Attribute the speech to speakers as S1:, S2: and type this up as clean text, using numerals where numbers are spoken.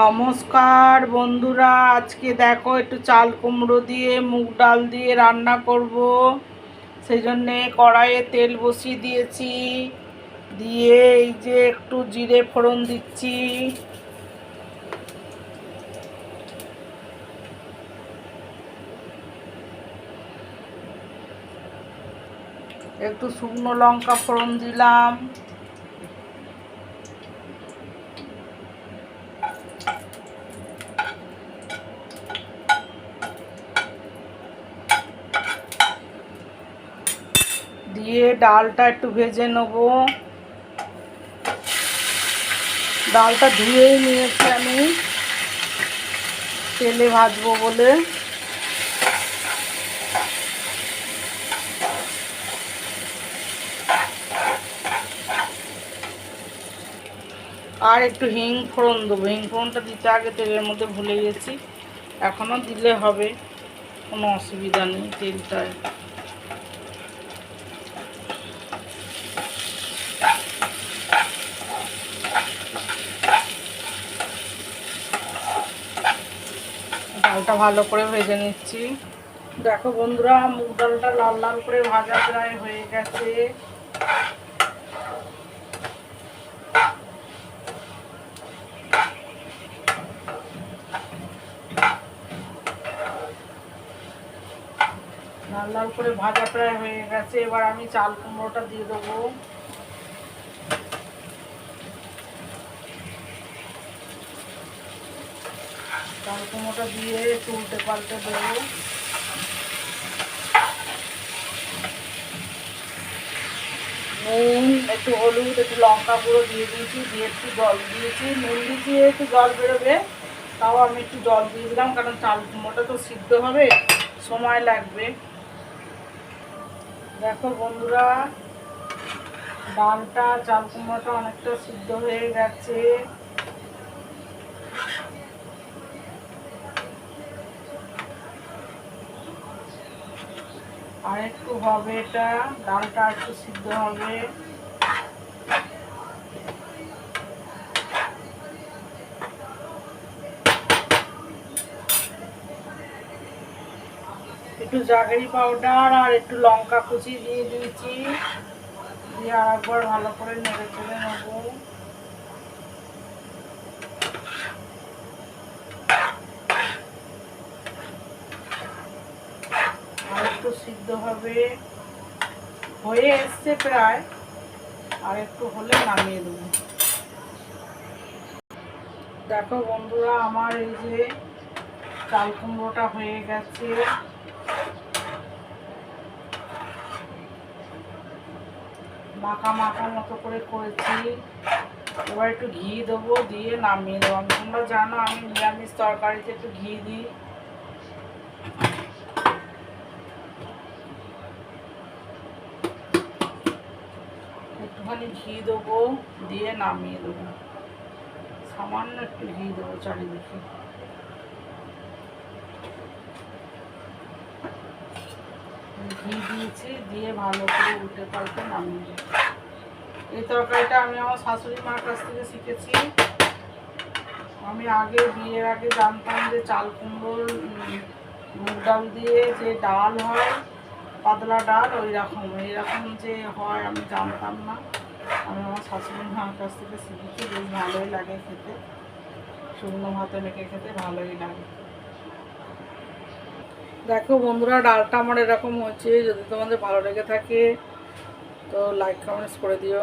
S1: নমস্কার বন্ধুরা, আজকে দেখো একটু চাল কুমড়ো দিয়ে মুগ ডাল দিয়ে রান্না করব। সেই জন্যে কড়াইয়ে তেল বসিয়ে দিয়েছি, দিয়ে এই যে একটু জিরে ফোড়ন দিচ্ছি, একটু শুকনো লঙ্কা ফোড়ন দিলাম, দিয়ে ডালটা একটু ভেজে নেব। ডালটা ধুয়েই নিয়েছি আমি তেলে ভাজবো বলে। আর একটু হিং ফোড়ন দেবো, হিং ফোড়নটা দিতে আগে তেলের মধ্যে ভুলে গেছি, এখনও দিলে হবে, কোনো অসুবিধা নেই। তেলটায় ডালটা ভালো করে ভেজে নিচ্ছি। দেখো বন্ধুরা, মুগ ডালটা লাল লাল করে ভাজা প্রায় হয়ে গেছে। লাল লাল করে ভাজা প্রায় হয়ে গেছে, এবার আমি চাল কুমড়োটা দিয়ে দেবো। চাল কুমড়োটা দিয়ে একটু উল্টে পাল্টে দেবো। নুন, একটু হলুদ, একটু লঙ্কা গুঁড়ো দিয়ে দিয়েছি, দিয়ে একটু জল দিয়েছি। নুন দিয়ে একটু জল বেরোবে, তাও আমি একটু জল দিয়ে দিলাম, কারণ চাল কুমড়োটা তো সিদ্ধ হবে, সময় লাগবে। দেখো বন্ধুরা, ডালটা চাল কুমড়োটা অনেকটা সিদ্ধ হয়ে গেছে। আর একটু হবে, এটা ডালটা একটু সিদ্ধ হবে। একটু জাগরি পাউডার আর একটু লঙ্কা কুচি দিয়ে দিয়েছি, দিয়ে আর একবার ভালো করে নেড়ে চেড়ে নেব। আর একটু সিদ্ধ হবে, হয়ে এসছে প্রায়, আর একটু হলে নামিয়ে দেবো। দেখো বন্ধুরা, আমার এই যে চাল কুমড়োটা হয়ে গেছে। মাখা মাখা মতো করে করেছি, এবার একটু ঘি দেবো, দিয়ে নামিয়ে দেবো। তোমরা জানো আমি নিরামিষ তরকারিতে একটু ঘি দিই। একটুখানি ঘি দেবো, দিয়ে নামিয়ে দেবো। সামান্য একটু ঘি দেবো চারিদিকে। ঘি দিয়েছি, দিয়ে ভালো করে উল্টে পাল্টে নামিয়ে দেবো। এই তরকারিটা আমি আমার শাশুড়ি মার কাছ থেকে শিখেছি। আমি বিয়ের আগে জানতাম যে চাল কুমড়োর মুগ ডাল দিয়ে যে ডাল হয়, পাতলা ডাল, এইরকম যে হয় আমি জানতাম না। আমি আমার শাশুড়ি মার কাছ থেকে শিখেছি, বেশ ভালোই লাগে খেতে, শুকনো ভাতে মেখে খেতে ভালোই লাগে। দেখো বন্ধুরা, ডালটা আমার এরকম হচ্ছে। যদি তোমাদের ভালো লেগে থাকে তো লাইক কমেন্টস করে দিও।